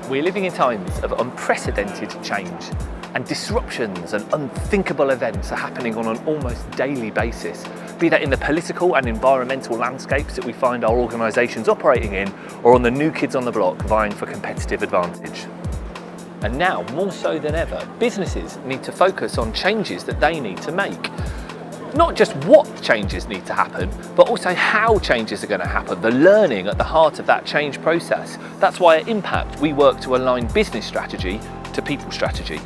We're living in times of unprecedented change, and disruptions and unthinkable events are happening on an almost daily basis, be that in the political and environmental landscapes that we find our organisations operating in, or on the new kids on the block vying for competitive advantage. And now, more so than ever, businesses need to focus on changes that they need to make. Not just what changes need to happen, but also how changes are going to happen, the learning at the heart of that change process. That's why at Impact we work to align business strategy to people strategy.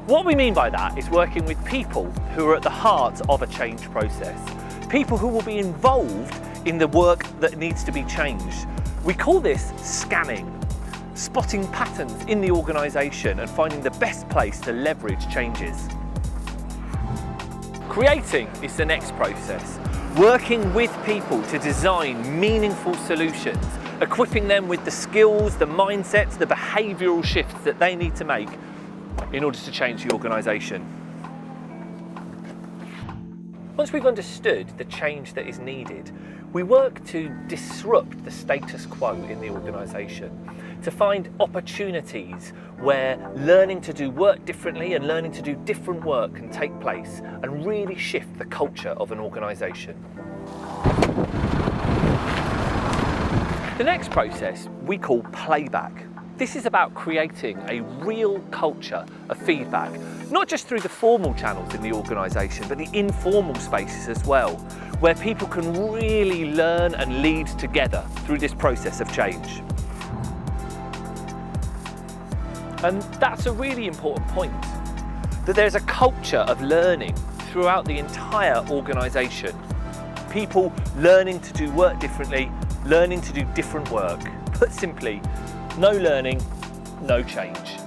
What we mean by that is working with people who are at the heart of a change process, people who will be involved in the work that needs to be changed. We call this scanning, spotting patterns in the organisation and finding the best place to leverage changes. Creating is the next process, working with people to design meaningful solutions, equipping them with the skills, the mindsets, the behavioural shifts that they need to make in order to change the organisation. Once we've understood the change that is needed, we work to disrupt the status quo in the organisation, to find opportunities where learning to do work differently and learning to do different work can take place and really shift the culture of an organisation. The next process we call playback. This is about creating a real culture of feedback, not just through the formal channels in the organisation, but the informal spaces as well, where people can really learn and lead together through this process of change. And that's a really important point, that there's a culture of learning throughout the entire organisation. People learning to do work differently, learning to do different work. Put simply, no learning, no change.